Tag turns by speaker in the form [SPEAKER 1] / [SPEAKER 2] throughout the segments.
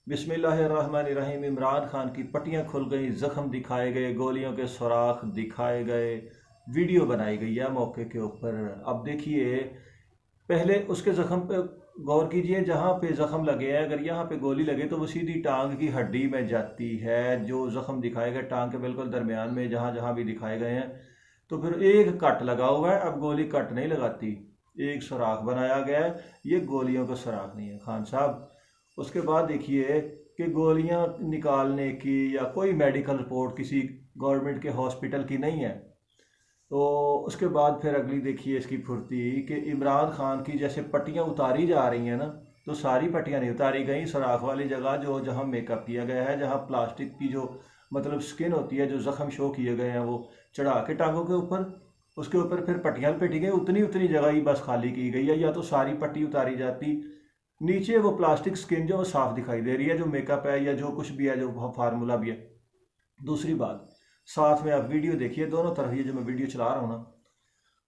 [SPEAKER 1] बिस्मिल्लाहिर्रहमानिर्रहीम। इमरान खान की पट्टियां खुल गई, जख्म दिखाए गए, गोलियों के सुराख दिखाए गए, वीडियो बनाई गई है मौके के ऊपर। अब देखिए, पहले उसके जख्म पे गौर कीजिए, जहाँ पे जख्म लगे हैं, अगर यहाँ पे गोली लगे तो वो सीधी टांग की हड्डी में जाती है। जो जख्म दिखाए गए टांग के बिल्कुल दरमियान में, जहाँ जहाँ भी दिखाए गए हैं, तो फिर एक कट लगा हुआ है। अब गोली कट नहीं लगाती, एक सुराख बनाया गया है। ये गोलियों का सुराख नहीं है खान साहब। उसके बाद देखिए कि गोलियां निकालने की या कोई मेडिकल रिपोर्ट किसी गवर्नमेंट के हॉस्पिटल की नहीं है। तो उसके बाद फिर अगली देखिए इसकी फुर्ती कि इमरान खान की जैसे पट्टियां उतारी जा रही हैं ना, तो सारी पट्टियां नहीं उतारी गई। सुराख वाली जगह जो जहां मेकअप किया गया है, जहां प्लास्टिक की जो मतलब स्किन होती है, जो जख्म शो किए गए हैं, वो चढ़ा के टांगों के ऊपर, उसके ऊपर फिर पट्टियां लपेटी गई। उतनी उतनी जगह ही बस खाली की गई है, या तो सारी पट्टी उतारी जाती। नीचे वो प्लास्टिक स्किन जो वो साफ दिखाई दे रही है, जो मेकअप है या जो कुछ भी है, जो फार्मूला भी है। दूसरी बात, साथ में आप वीडियो देखिए, दोनों तरफ ये जो मैं वीडियो चला रहा हूँ ना,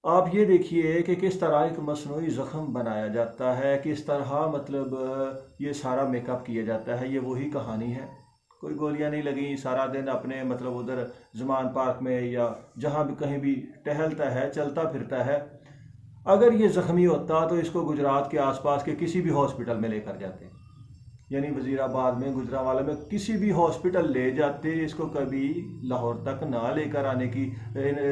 [SPEAKER 1] आप ये देखिए कि किस तरह एक मसनूई ज़ख्म बनाया जाता है, किस तरह मतलब ये सारा मेकअप किया जाता है। ये वही कहानी है, कोई गोलियां नहीं लगी। सारा दिन अपने मतलब उधर जमान पार्क में या जहाँ भी कहीं भी टहलता है, चलता फिरता है। अगर ये ज़ख्मी होता तो इसको गुजरात के आसपास के किसी भी हॉस्पिटल में लेकर जाते, यानी वजीराबाद में, गुजरांवाला में, किसी भी हॉस्पिटल ले जाते। इसको कभी लाहौर तक ना लेकर आने की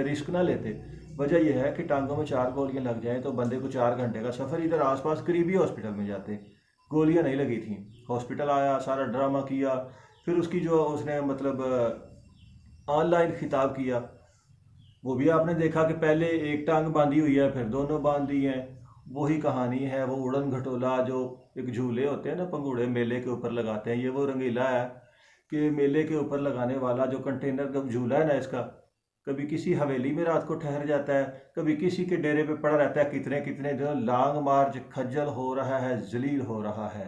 [SPEAKER 1] रिस्क ना लेते। वजह यह है कि टांगों में 4 गोलियां लग जाएं तो बंदे को 4 घंटे का सफ़र इधर आसपास करीबी हॉस्पिटल में जाते। गोलियां नहीं लगी थी, हॉस्पिटल आया, सारा ड्रामा किया। फिर उसकी जो उसने मतलब ऑनलाइन खिताब किया, वो भी आपने देखा कि पहले एक टांग बांधी हुई है, फिर दोनों बांध दी हैं। वही कहानी है। वो उड़न घटोला जो एक झूले होते हैं ना, पंगूड़े मेले के ऊपर लगाते हैं, ये वो रंगीला है कि मेले के ऊपर लगाने वाला जो कंटेनर का झूला है ना, इसका कभी किसी हवेली में रात को ठहर जाता है, कभी किसी के डेरे पे पड़ा रहता है। कितने कितने दिनों लॉन्ग मार्च, खज्जल हो रहा है, जलील हो रहा है।